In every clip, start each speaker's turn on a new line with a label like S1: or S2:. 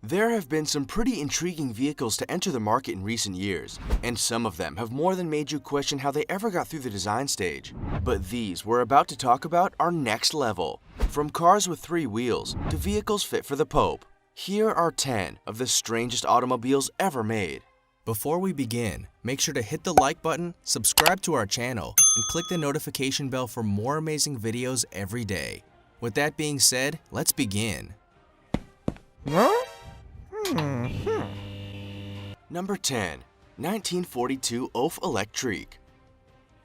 S1: There have been some pretty intriguing vehicles to enter the market in recent years, and some of them have more than made you question how they ever got through the design stage. But these we're about to talk about are next level. From cars with 3 wheels to vehicles fit for the Pope, here are 10 of the strangest automobiles ever made. Before we begin, make sure to hit the like button, subscribe to our channel, and click the notification bell for more amazing videos every day. With that being said, let's begin. Number 10. 1942 Oaf Electrique.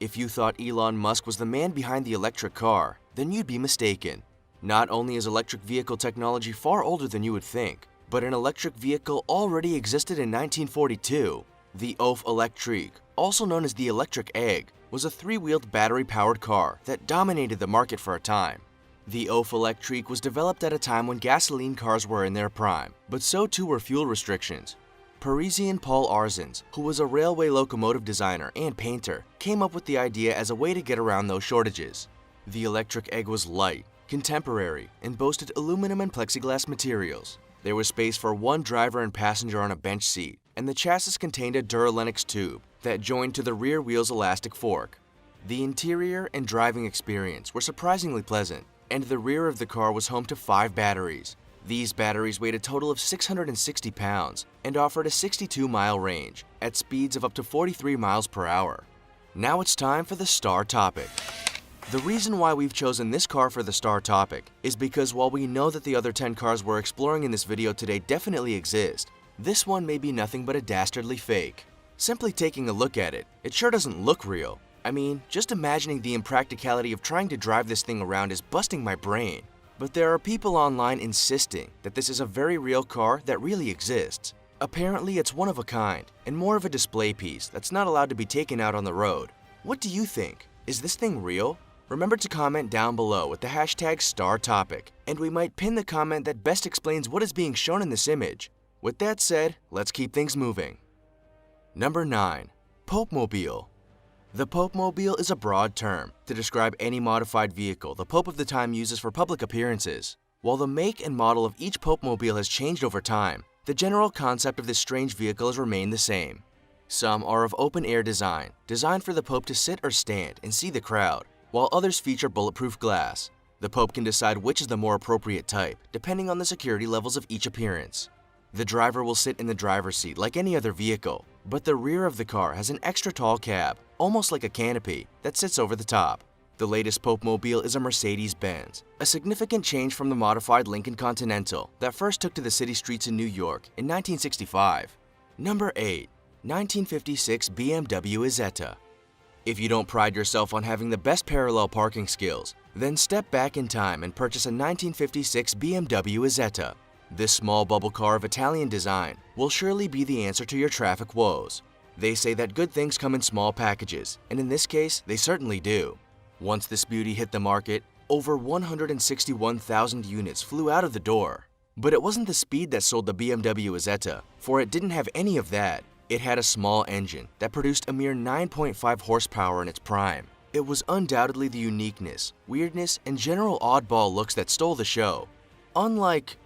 S1: If you thought Elon Musk was the man behind the electric car, then you'd be mistaken. Not only is electric vehicle technology far older than you would think, but an electric vehicle already existed in 1942. The Oaf Electrique, also known as the Electric Egg, was a 3-wheeled battery-powered car that dominated the market for a time. The Oaf Electrique was developed at a time when gasoline cars were in their prime, but so too were fuel restrictions. Parisian Paul Arzens, who was a railway locomotive designer and painter, came up with the idea as a way to get around those shortages. The Electric Egg was light, contemporary, and boasted aluminum and plexiglass materials. There was space for 1 driver and passenger on a bench seat, and the chassis contained a Duralenix tube that joined to the rear wheel's elastic fork. The interior and driving experience were surprisingly pleasant, and the rear of the car was home to 5 batteries. These batteries weighed a total of 660 pounds and offered a 62-mile range at speeds of up to 43 miles per hour. Now it's time for the star topic. The reason why we've chosen this car for the star topic is because while we know that the other 10 cars we're exploring in this video today definitely exist, this one may be nothing but a dastardly fake. Simply taking a look at it, it sure doesn't look real. I mean, just imagining the impracticality of trying to drive this thing around is busting my brain. But there are people online insisting that this is a very real car that really exists. Apparently it's one of a kind, and more of a display piece that's not allowed to be taken out on the road. What do you think? Is this thing real? Remember to comment down below with the hashtag StarTopic, and we might pin the comment that best explains what is being shown in this image. With that said, let's keep things moving. Number 9. Popemobile. The Popemobile is a broad term to describe any modified vehicle the Pope of the time uses for public appearances. While the make and model of each Popemobile has changed over time, the general concept of this strange vehicle has remained the same. Some are of open-air design, designed for the Pope to sit or stand and see the crowd, while others feature bulletproof glass. The Pope can decide which is the more appropriate type, depending on the security levels of each appearance. The driver will sit in the driver's seat like any other vehicle, but the rear of the car has an extra tall cab, almost like a canopy, that sits over the top. The latest Popemobile is a Mercedes-Benz, a significant change from the modified Lincoln Continental that first took to the city streets in New York in 1965. Number 8. 1956 BMW Isetta. If you don't pride yourself on having the best parallel parking skills, then step back in time and purchase a 1956 BMW Isetta. This small bubble car of Italian design will surely be the answer to your traffic woes. They say that good things come in small packages, and in this case, they certainly do. Once this beauty hit the market, over 161,000 units flew out of the door. But it wasn't the speed that sold the BMW Isetta, for it didn't have any of that. It had a small engine that produced a mere 9.5 horsepower in its prime. It was undoubtedly the uniqueness, weirdness, and general oddball looks that stole the show. Unlike,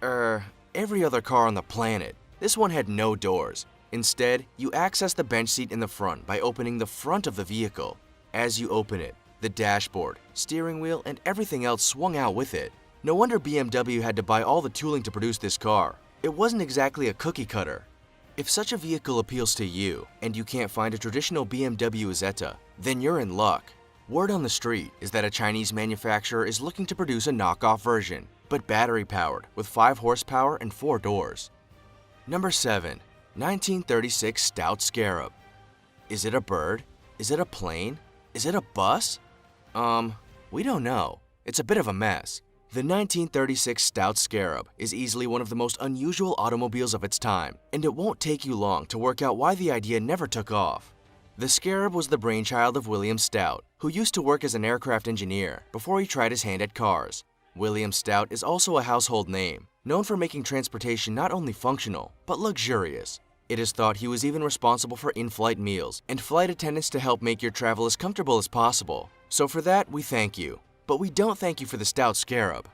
S1: every other car on the planet, this one had no doors. Instead, you access the bench seat in the front by opening the front of the vehicle. As you open it, the dashboard, steering wheel, and everything else swung out with it. No wonder BMW had to buy all the tooling to produce this car. It wasn't exactly a cookie cutter. If such a vehicle appeals to you, and you can't find a traditional BMW Isetta, then you're in luck. Word on the street is that a Chinese manufacturer is looking to produce a knockoff version, but battery-powered, with 5 horsepower and 4 doors. Number 7. 1936 Stout Scarab. Is it a bird? Is it a plane? Is it a bus? We don't know. It's a bit of a mess. The 1936 Stout Scarab is easily one of the most unusual automobiles of its time, and it won't take you long to work out why the idea never took off. The Scarab was the brainchild of William Stout, who used to work as an aircraft engineer before he tried his hand at cars. William Stout is also a household name, known for making transportation not only functional, but luxurious. It is thought he was even responsible for in-flight meals and flight attendants to help make your travel as comfortable as possible. So for that, we thank you. But we don't thank you for the Stout Scarab.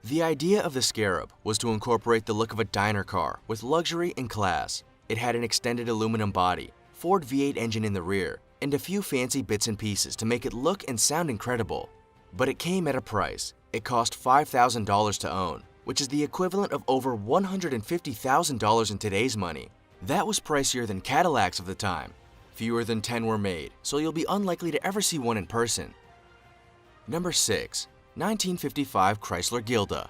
S1: The idea of the Scarab was to incorporate the look of a diner car with luxury and class. It had an extended aluminum body, Ford V8 engine in the rear, and a few fancy bits and pieces to make it look and sound incredible. But it came at a price. It cost $5,000 to own, which is the equivalent of over $150,000 in today's money. That was pricier than Cadillacs of the time. Fewer than 10 were made, so you'll be unlikely to ever see one in person. Number 6. 1955 Chrysler Gilda.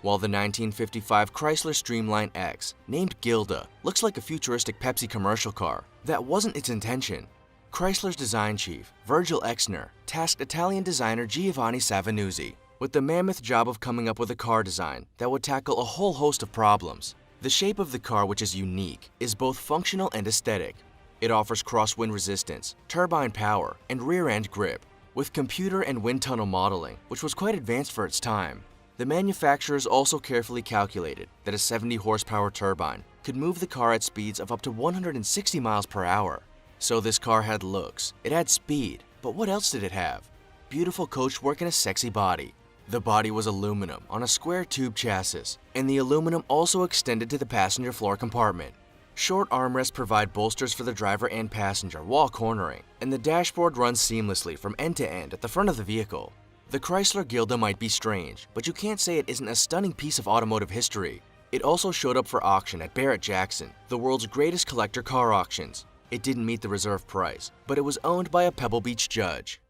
S1: While the 1955 Chrysler Streamline X, named Gilda, looks like a futuristic Pepsi commercial car, that wasn't its intention. Chrysler's design chief, Virgil Exner, tasked Italian designer Giovanni Savanuzzi with the mammoth job of coming up with a car design that would tackle a whole host of problems. The shape of the car, which is unique, is both functional and aesthetic. It offers crosswind resistance, turbine power, and rear-end grip, with computer and wind tunnel modeling, which was quite advanced for its time. The manufacturers also carefully calculated that a 70 horsepower turbine could move the car at speeds of up to 160 miles per hour. So this car had looks, it had speed, but what else did it have? Beautiful coachwork and a sexy body. The body was aluminum on a square tube chassis, and the aluminum also extended to the passenger floor compartment. Short armrests provide bolsters for the driver and passenger while cornering, and the dashboard runs seamlessly from end to end at the front of the vehicle. The Chrysler Gilda might be strange, but you can't say it isn't a stunning piece of automotive history. It also showed up for auction at Barrett-Jackson, the world's greatest collector car auctions. It didn't meet the reserve price, but it was owned by a Pebble Beach judge.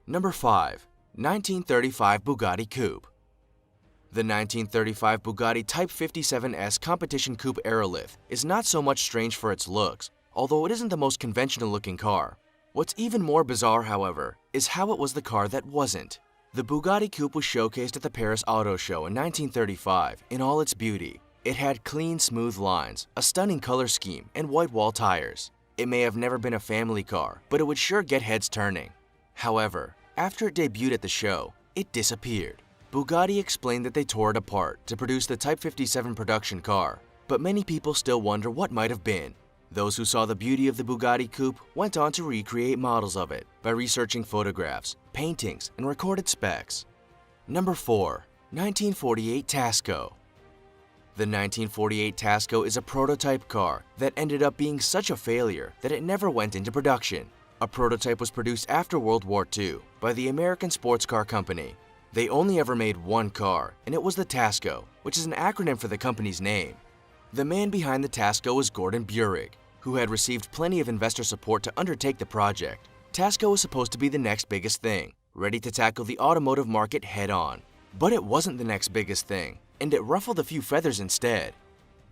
S1: Number 5. 1935 Bugatti Coupe. The 1935 Bugatti Type 57S Competition Coupe Aerolith is not so much strange for its looks, although it isn't the most conventional looking car. What's even more bizarre, however, is how it was the car that wasn't. The Bugatti Coupe was showcased at the Paris Auto Show in 1935 in all its beauty. It had clean, smooth lines, a stunning color scheme, and white wall tires. It may have never been a family car, but it would sure get heads turning. However, after it debuted at the show, it disappeared. Bugatti explained that they tore it apart to produce the Type 57 production car, but many people still wonder what might have been. Those who saw the beauty of the Bugatti Coupe went on to recreate models of it by researching photographs, paintings, and recorded specs. Number 4. 1948 Tasco. The 1948 Tasco is a prototype car that ended up being such a failure that it never went into production. A prototype was produced after World War II by the American Sports Car Company. They only ever made one car, and it was the Tasco, which is an acronym for the company's name. The man behind the Tasco was Gordon Burig, who had received plenty of investor support to undertake the project. Tasco was supposed to be the next biggest thing, ready to tackle the automotive market head-on. But it wasn't the next biggest thing, and it ruffled a few feathers instead.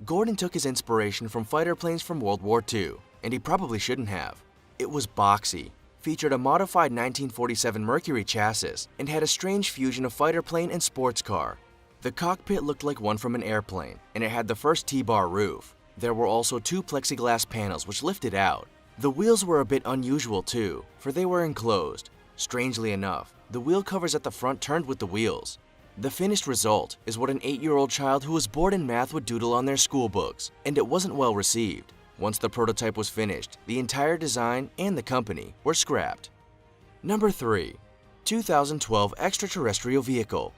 S1: Gordon took his inspiration from fighter planes from World War II, and he probably shouldn't have. It was boxy, featured a modified 1947 Mercury chassis, and had a strange fusion of fighter plane and sports car. The cockpit looked like one from an airplane, and it had the first T-bar roof. There were also 2 plexiglass panels which lifted out. The wheels were a bit unusual too, for they were enclosed. Strangely enough, the wheel covers at the front turned with the wheels. The finished result is what an 8-year-old child who was bored in math would doodle on their school books, and it wasn't well received. Once the prototype was finished, the entire design and the company were scrapped. Number 3. 2012 Extraterrestrial Vehicle.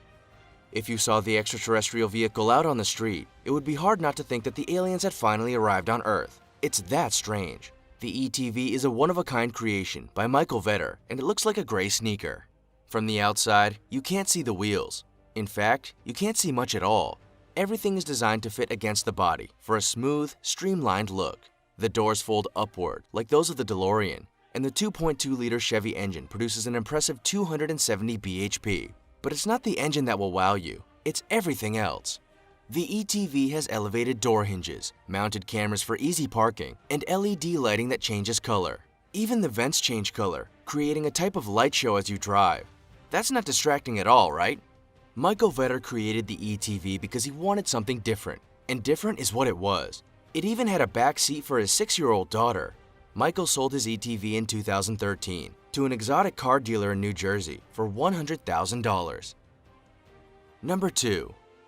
S1: If you saw the extraterrestrial vehicle out on the street, it would be hard not to think that the aliens had finally arrived on Earth. It's that strange. The ETV is a one-of-a-kind creation by Michael Vetter, and it looks like a gray sneaker. From the outside, you can't see the wheels. In fact, you can't see much at all. Everything is designed to fit against the body for a smooth, streamlined look. The doors fold upward, like those of the DeLorean, and the 2.2-liter Chevy engine produces an impressive 270 bhp. But it's not the engine that will wow you, it's everything else. The ETV has elevated door hinges, mounted cameras for easy parking, and LED lighting that changes color. Even the vents change color, creating a type of light show as you drive. That's not distracting at all, right? Michael Vetter created the ETV because he wanted something different, and different is what it was. It even had a back seat for his 6-year-old daughter. Michael sold his ETV in 2013 to an exotic car dealer in New Jersey for $100,000. Number 2.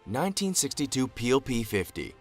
S1: 1962 Peel P50.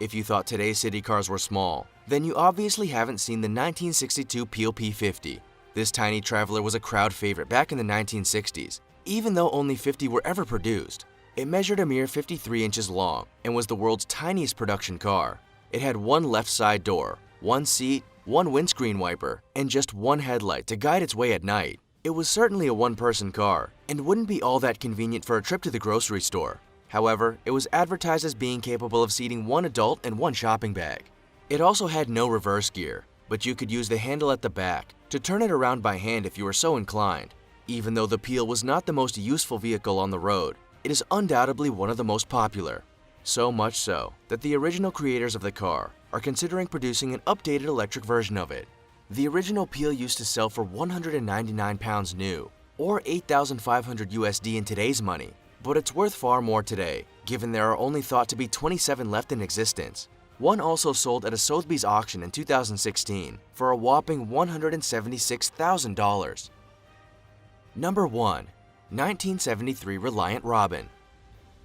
S1: If you thought today's city cars were small, then you obviously haven't seen the 1962 Peel P50. This tiny traveler was a crowd favorite back in the 1960s. Even though only 50 were ever produced, it measured a mere 53 inches long and was the world's tiniest production car. It had one left side door, one seat, one windscreen wiper, and just one headlight to guide its way at night. It was certainly a one-person car and wouldn't be all that convenient for a trip to the grocery store. However, it was advertised as being capable of seating one adult and one shopping bag. It also had no reverse gear, but you could use the handle at the back to turn it around by hand if you were so inclined. Even though the Peel was not the most useful vehicle on the road, it is undoubtedly one of the most popular. So much so that the original creators of the car are considering producing an updated electric version of it. The original Peel used to sell for £199 new, or $8,500 USD in today's money, but it's worth far more today, given there are only thought to be 27 left in existence. One also sold at a Sotheby's auction in 2016 for a whopping $176,000. Number 1. 1973 Reliant Robin.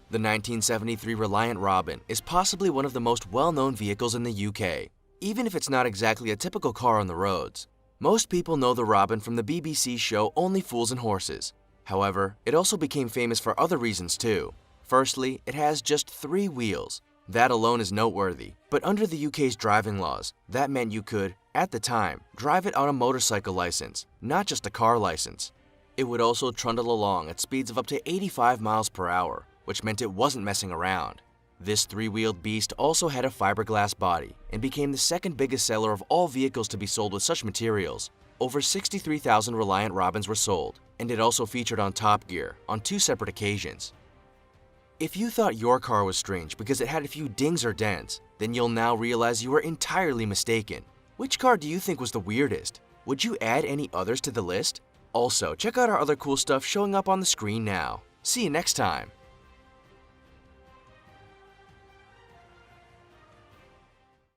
S1: The 1973 Reliant Robin is possibly one of the most well-known vehicles in the UK, even if it's not exactly a typical car on the roads. Most people know the Robin from the BBC show Only Fools and Horses. However, it also became famous for other reasons too. Firstly, it has just 3 wheels. That alone is noteworthy, but under the UK's driving laws, that meant you could, at the time, drive it on a motorcycle license, not just a car license. It would also trundle along at speeds of up to 85 miles per hour, which meant it wasn't messing around. This 3-wheeled beast also had a fiberglass body and became the second biggest seller of all vehicles to be sold with such materials. Over 63,000 Reliant Robins were sold, and it also featured on Top Gear on 2 separate occasions. If you thought your car was strange because it had a few dings or dents, then you'll now realize you were entirely mistaken. Which car do you think was the weirdest? Would you add any others to the list? Also, check out our other cool stuff showing up on the screen now. See you next time!